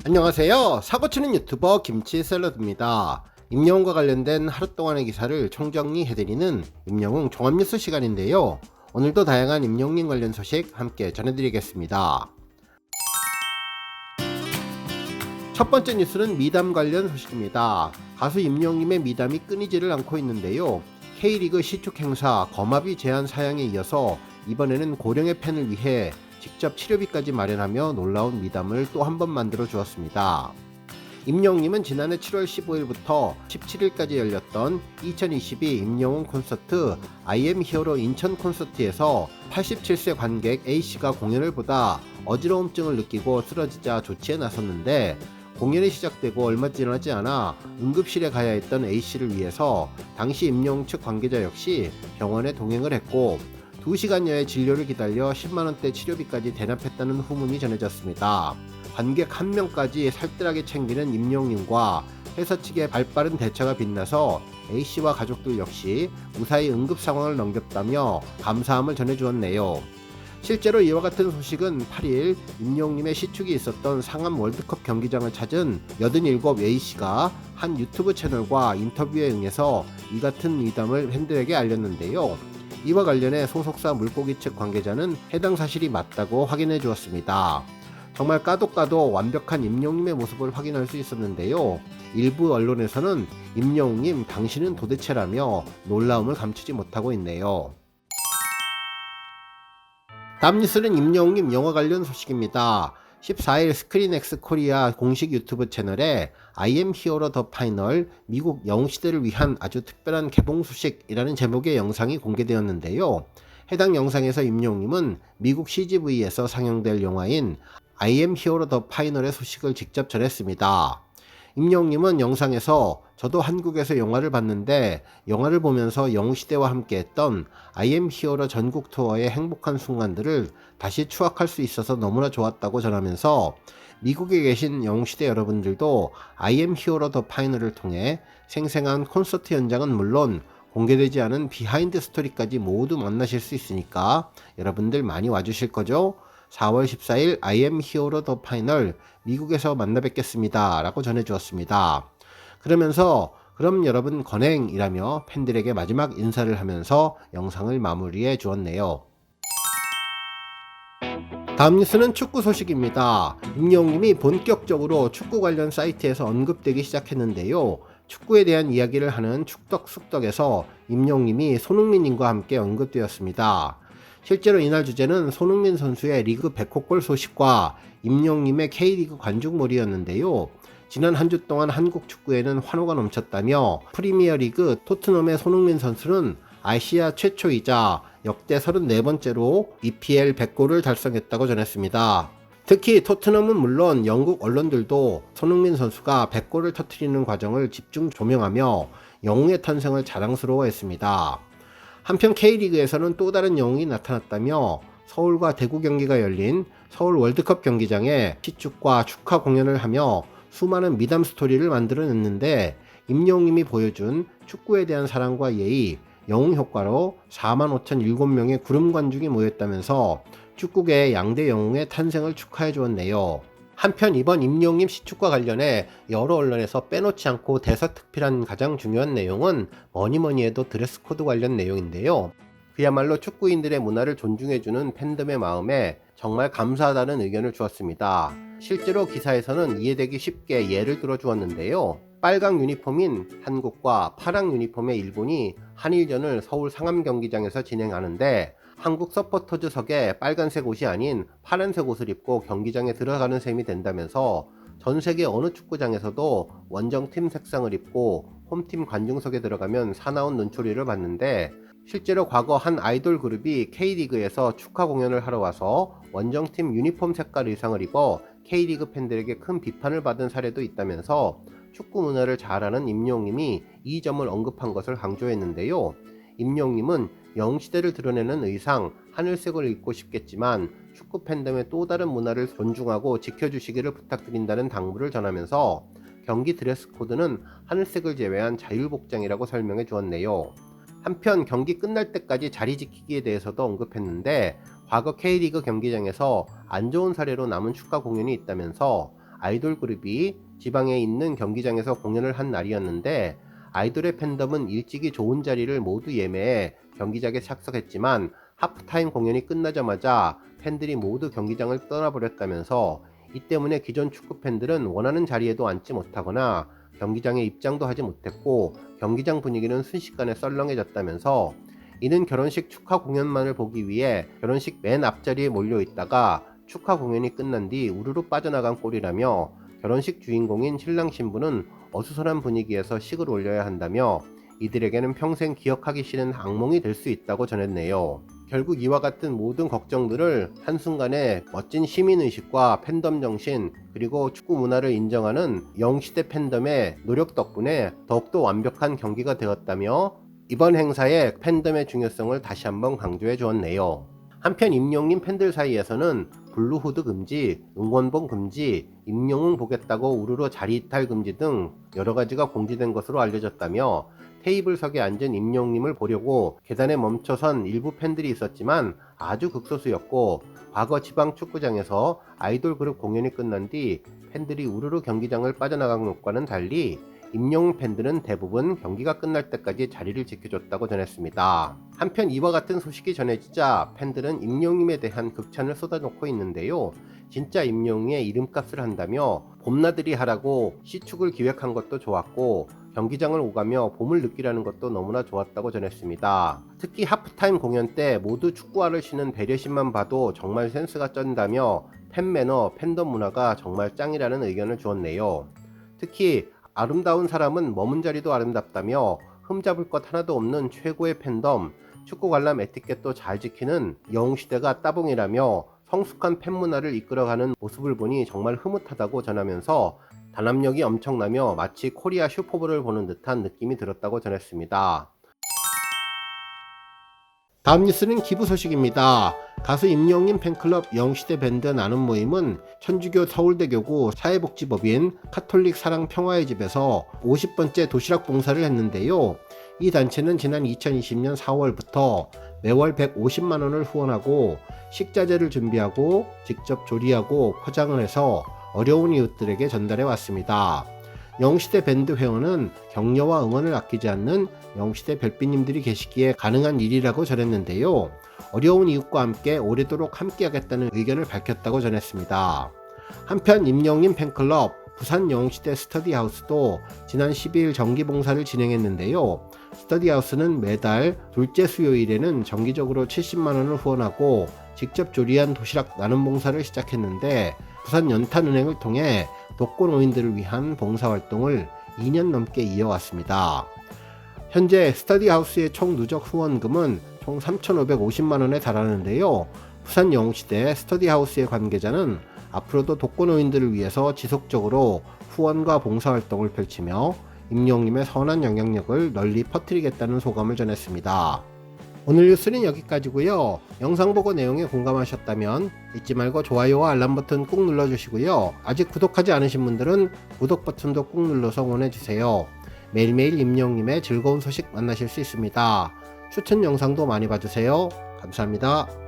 안녕하세요. 사고치는 유튜버 김치샐러드입니다. 임영웅과 관련된 하루 동안의 기사를 총정리해드리는 임영웅 종합뉴스 시간인데요. 오늘도 다양한 임영웅 관련 소식 함께 전해드리겠습니다. 첫 번째 뉴스는 미담 관련 소식입니다. 가수 임영웅의 미담이 끊이지를 않고 있는데요. K리그 시축 행사 거마비 제한 사양에 이어서 이번에는 고령의 팬을 위해 직접 치료비까지 마련하며 놀라운 미담을 또 한 번 만들어 주었습니다. 임영웅님은 지난해 7월 15일부터 17일까지 열렸던 2022 임영웅 콘서트 I am 히어로 인천 콘서트에서 87세 관객 A씨가 공연을 보다 어지러움증을 느끼고 쓰러지자 조치에 나섰는데, 공연이 시작되고 얼마 지나지 않아 응급실에 가야 했던 A씨를 위해서 당시 임영웅 측 관계자 역시 병원에 동행을 했고 2시간여의 진료를 기다려 10만원대 치료비까지 대납했다는 후문이 전해졌습니다. 관객 1명까지 살뜰하게 챙기는 임영웅과 회사 측의 발빠른 대처가 빛나서 A씨와 가족들 역시 무사히 응급 상황을 넘겼다며 감사함을 전해주었네요. 실제로 이와 같은 소식은 8일 임영웅님의 시축이 있었던 상암 월드컵 경기장을 찾은 87 A씨가 한 유튜브 채널과 인터뷰에 응해서 이 같은 미담을 팬들에게 알렸는데요. 이와 관련해 소속사 물고기 측 관계자는 해당 사실이 맞다고 확인해 주었습니다. 정말 까도 완벽한 임영웅님의 모습을 확인할 수 있었는데요. 일부 언론에서는 임영웅님 당신은 도대체라며 놀라움을 감추지 못하고 있네요. 다음 뉴스는 임영웅님 영화 관련 소식입니다. 14일 스크린X 코리아 공식 유튜브 채널에 I am hero the final 미국 영웅시대를 위한 아주 특별한 개봉 소식이라는 제목의 영상이 공개되었는데요. 해당 영상에서 임영웅님은 미국 CGV에서 상영될 영화인 I am hero the final의 소식을 직접 전했습니다. 임영웅님은 영상에서 저도 한국에서 영화를 봤는데 영화를 보면서 영웅시대와 함께했던 I am hero 전국 투어의 행복한 순간들을 다시 추억할 수 있어서 너무나 좋았다고 전하면서 미국에 계신 영웅시대 여러분들도 I am hero the final을 통해 생생한 콘서트 현장은 물론 공개되지 않은 비하인드 스토리까지 모두 만나실 수 있으니까 여러분들 많이 와주실 거죠? 4월 14일 I am hero the final 미국에서 만나 뵙겠습니다 라고 전해주었습니다. 그러면서 그럼 여러분 건행이라며 팬들에게 마지막 인사를 하면서 영상을 마무리해 주었네요. 다음 뉴스는 축구 소식입니다. 임영웅님이 본격적으로 축구 관련 사이트에서 언급되기 시작했는데요. 축구에 대한 이야기를 하는 축덕숙덕에서 임영웅님이 손흥민님과 함께 언급되었습니다. 실제로 이날 주제는 손흥민 선수의 리그 100호골 소식과 임영웅님의 K리그 관중몰이였는데요. 지난 한 주 동안 한국 축구에는 환호가 넘쳤다며 프리미어리그 토트넘의 손흥민 선수는 아시아 최초이자 역대 34번째로 EPL 100골을 달성했다고 전했습니다. 특히 토트넘은 물론 영국 언론들도 손흥민 선수가 100골을 터뜨리는 과정을 집중 조명하며 영웅의 탄생을 자랑스러워했습니다. 한편 K리그에서는 또 다른 영웅이 나타났다며 서울과 대구 경기가 열린 서울 월드컵 경기장에 시축과 축하 공연을 하며 수많은 미담 스토리를 만들어냈는데, 임영웅님이 보여준 축구에 대한 사랑과 예의, 영웅 효과로 45,007명의 구름 관중이 모였다면서 축구계의 양대 영웅의 탄생을 축하해 주었네요. 한편 이번 임영웅님 시축과 관련해 여러 언론에서 빼놓지 않고 대서특필한 가장 중요한 내용은 뭐니뭐니 해도 드레스 코드 관련 내용인데요. 그야말로 축구인들의 문화를 존중해주는 팬덤의 마음에 정말 감사하다는 의견을 주었습니다. 실제로 기사에서는 이해되기 쉽게 예를 들어 주었는데요. 빨강 유니폼인 한국과 파랑 유니폼의 일본이 한일전을 서울 상암 경기장에서 진행하는데 한국 서포터즈석에 빨간색 옷이 아닌 파란색 옷을 입고 경기장에 들어가는 셈이 된다면서 전 세계 어느 축구장에서도 원정팀 색상을 입고 홈팀 관중석에 들어가면 사나운 눈초리를 받는데, 실제로 과거 한 아이돌 그룹이 K리그에서 축하 공연을 하러 와서 원정팀 유니폼 색깔 의상을 입어 K리그 팬들에게 큰 비판을 받은 사례도 있다면서 축구 문화를 잘 아는 임영웅님이 이 점을 언급한 것을 강조했는데요. 임영웅님은 영웅시대를 드러내는 의상 하늘색을 입고 싶겠지만 축구 팬덤의 또 다른 문화를 존중하고 지켜주시기를 부탁드린다는 당부를 전하면서 경기 드레스 코드는 하늘색을 제외한 자율복장이라고 설명해 주었네요. 한편 경기 끝날 때까지 자리 지키기에 대해서도 언급했는데, 과거 K리그 경기장에서 안 좋은 사례로 남은 축가 공연이 있다면서 아이돌 그룹이 지방에 있는 경기장에서 공연을 한 날이었는데 아이돌의 팬덤은 일찍이 좋은 자리를 모두 예매해 경기장에 착석했지만 하프타임 공연이 끝나자마자 팬들이 모두 경기장을 떠나버렸다면서 이 때문에 기존 축구 팬들은 원하는 자리에도 앉지 못하거나 경기장에 입장도 하지 못했고 경기장 분위기는 순식간에 썰렁해졌다면서 이는 결혼식 축하 공연만을 보기 위해 결혼식 맨 앞자리에 몰려 있다가 축하 공연이 끝난 뒤 우르르 빠져나간 꼴이라며 결혼식 주인공인 신랑 신부는 어수선한 분위기에서 식을 올려야 한다며 이들에게는 평생 기억하기 싫은 악몽이 될 수 있다고 전했네요. 결국 이와 같은 모든 걱정들을 한순간에 멋진 시민의식과 팬덤 정신 그리고 축구 문화를 인정하는 영시대 팬덤의 노력 덕분에 더욱더 완벽한 경기가 되었다며 이번 행사의 팬덤의 중요성을 다시 한번 강조해 주었네요. 한편 임영웅 팬들 사이에서는 블루후드 금지, 응원봉 금지, 임영웅 보겠다고 우르르 자리 이탈 금지 등 여러가지가 공지된 것으로 알려졌다며 테이블석에 앉은 임영웅님을 보려고 계단에 멈춰선 일부 팬들이 있었지만 아주 극소수였고 과거 지방 축구장에서 아이돌 그룹 공연이 끝난 뒤 팬들이 우르르 경기장을 빠져나간 것과는 달리 임영웅 팬들은 대부분 경기가 끝날 때까지 자리를 지켜줬다고 전했습니다. 한편 이와 같은 소식이 전해지자 팬들은 임영웅에 대한 극찬을 쏟아놓고 있는데요. 진짜 임영웅의 이름값을 한다며 봄나들이 하라고 시축을 기획한 것도 좋았고 경기장을 오가며 봄을 느끼라는 것도 너무나 좋았다고 전했습니다. 특히 하프타임 공연 때 모두 축구화를 신은 배려심만 봐도 정말 센스가 쩐다며 팬 매너, 팬덤 문화가 정말 짱이라는 의견을 주었네요. 특히 아름다운 사람은 머문 자리도 아름답다며 흠잡을 것 하나도 없는 최고의 팬덤, 축구 관람 에티켓도 잘 지키는 영웅시대가 따봉이라며 성숙한 팬 문화를 이끌어가는 모습을 보니 정말 흐뭇하다고 전하면서 단합력이 엄청나며 마치 코리아 슈퍼볼을 보는 듯한 느낌이 들었다고 전했습니다. 다음 뉴스는 기부 소식입니다. 가수 임영웅 팬클럽 영시대 밴드 나눔 모임은 천주교 서울대교구 사회복지법인 카톨릭 사랑 평화의 집에서 50번째 도시락 봉사를 했는데요. 이 단체는 지난 2020년 4월부터 매월 150만원을 후원하고 식자재를 준비하고 직접 조리하고 포장을 해서 어려운 이웃들에게 전달해 왔습니다. 영시대 밴드 회원은 격려와 응원을 아끼지 않는 영시대 별빛님들이 계시기에 가능한 일이라고 전했는데요. 어려운 이웃과 함께 오래도록 함께하겠다는 의견을 밝혔다고 전했습니다. 한편 임영웅 팬클럽 부산 영시대 스터디하우스도 지난 12일 정기봉사를 진행했는데요. 스터디하우스는 매달 둘째 수요일에는 정기적으로 70만원을 후원하고 직접 조리한 도시락 나눔 봉사를 시작했는데 부산 연탄은행을 통해 독거노인들을 위한 봉사활동을 2년 넘게 이어왔습니다. 현재 스터디하우스의 총 누적 후원금은 총 3,550만원에 달하는데요. 부산 영시대 스터디하우스의 관계자는 앞으로도 독거노인들을 위해서 지속적으로 후원과 봉사활동을 펼치며 임영웅님의 선한 영향력을 널리 퍼뜨리겠다는 소감을 전했습니다. 오늘 뉴스는 여기까지고요. 영상 보고 내용에 공감하셨다면 잊지 말고 좋아요와 알람 버튼 꾹 눌러주시고요. 아직 구독하지 않으신 분들은 구독 버튼도 꾹 눌러서 응원해주세요. 매일매일 임영웅님의 즐거운 소식 만나실 수 있습니다. 추천 영상도 많이 봐주세요. 감사합니다.